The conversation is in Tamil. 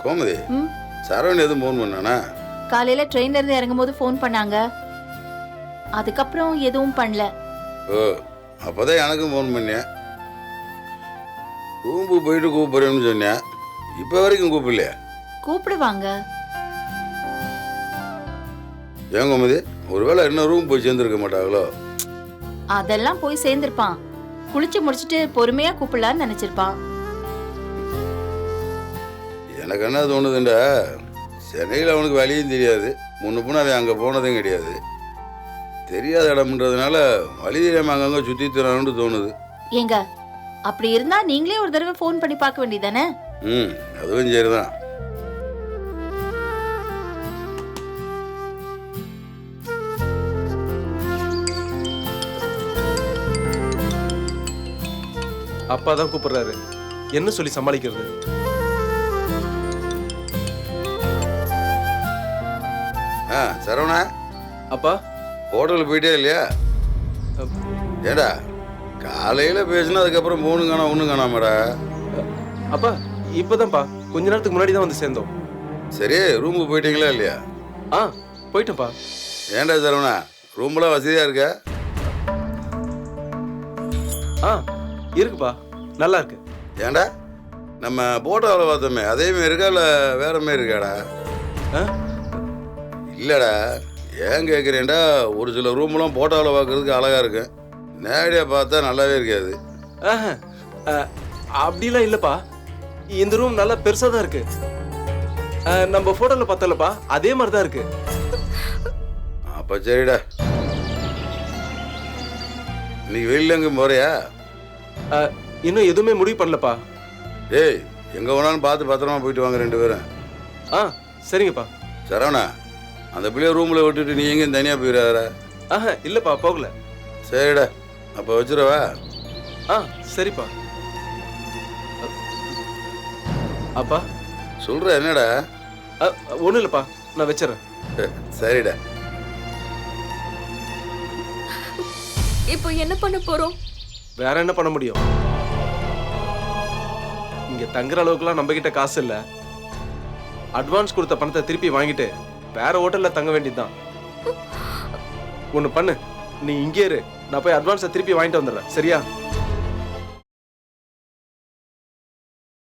கோமதி சரவணன் எதுவும் ஃபோன் பண்ணானா? காலையில ட்ரெயின்ல இருந்து இறங்கும் போது ஃபோன் பண்ணாங்க. அதுக்கப்புறம் எதுவும் பண்ணல. ஓ, அப்பதான் எனக்கும் ஃபோன் பண்ணேன். ரூம்பு போயிட்டு கூப்பிடுறேன்னு சொன்னேன். இப்போ வரைக்கும் கூப்பிடலையா? கூப்பிடுவாங்க. ஏன் கோமதி, ஒருவேளை என்ன ரூம் போய் சேர்ந்துருக்க மாட்டாங்களோ? அதெல்லாம் போய் சேர்ந்திருப்பான். குளிச்சு முடிச்சிட்டு பொறுமையா கூப்பிடலான்னு நினைச்சிருப்பான். எனக்கு என்ன தோணுதுண்டா, சென்னையில் அவனுக்கு வழியும் தெரியாது, முன்ன போன அவன் அங்கே போனதும் கிடையாது. தெரியாத இடம்ன்றதுனால வழி தெரியாமல் அங்கங்கே சுற்றி தரான்னு தோணுது. ஏங்க, அப்படி இருந்தா நீங்களே ஒரு தடவை ஃபோன் பண்ணி பார்க்க வேண்டியதானே? அதுவும் சரிதான். அப்பா தான் கூப்பிடுறாரு, என்ன சொல்லி சமாளிக்கிறது? சரவணா, அப்பா ஹோட்டலுக்கு போயிட்டே இல்லையா? ஏடா, காலையில் பேசினா அதுக்கப்புறம் மூணு காணா ஒன்றும் காணாமடா. அப்பா இப்போதான்ப்பா கொஞ்ச நேரத்துக்கு முன்னாடி தான் வந்து சேர்ந்தோம். சரி, ரூமுக்கு போயிட்டீங்களா இல்லையா? போயிட்டேன்ப்பா. ஏன்டா சரவணா, ரூம்லாம் வசதியாக இருக்கா? இருக்குப்பா, நல்லா இருக்கு. ஏன்டா, நம்ம போட்டோவில் பார்த்தோமே அதே மாதிரி இருக்கா இல்லை வேற மாதிரி இருக்காடா? இல்லைடா, ஏன் கேட்குறேன்டா, ஒரு சில ரூம்லாம் போட்டோவில் பார்க்கறதுக்கு அழகாக இருக்கு, நேரடியாக பார்த்தா நல்லாவே இருக்காது. அப்படிலாம் இல்லைப்பா, இந்த ரூம் நல்லா பெருசாக தான் இருக்கு. நம்ம ஃபோட்டோவில் பார்த்தலப்பா அதே மாதிரி தான் இருக்கு. அப்போ சரிடா. இன்னைக்கு வெளியில் எங்கே போறியா? இன்னும் எதுவுமே முடிவு பண்ணலப்பா. ஏய், எங்கே வேணாலும் பார்த்து பத்திரமா போயிட்டு வாங்க ரெண்டு பேரும். சரிங்கப்பா. சரவணா, அந்த பிள்ளைய ரூமில் விட்டுட்டு நீ எங்கேயும் தனியாக போயிடாத. இல்லைப்பா, போகல. சரிடா, அப்போ வச்சுருவா. சரிப்பா. அப்பா சொல்கிற என்னடா? ஒன்றும் இல்லைப்பா, நான் வச்சிடறேன். சரிடா. இப்போ என்ன பண்ண போறோம்? வேற என்ன பண்ண முடியும்? இங்க தங்குற அளவுக்குலாம் நம்ம கிட்ட காசு இல்ல. அட்வான்ஸ் கொடுத்த பணத்தை திருப்பி வாங்கிட்டு வேற ஹோட்டல்ல தங்க வேண்டியதுதான். ஒண்ணு பண்ணு, நீ இங்கே இரு, நான் போய் அட்வான்ஸை திருப்பி வாங்கிட்டு வந்துடுறேன், சரியா?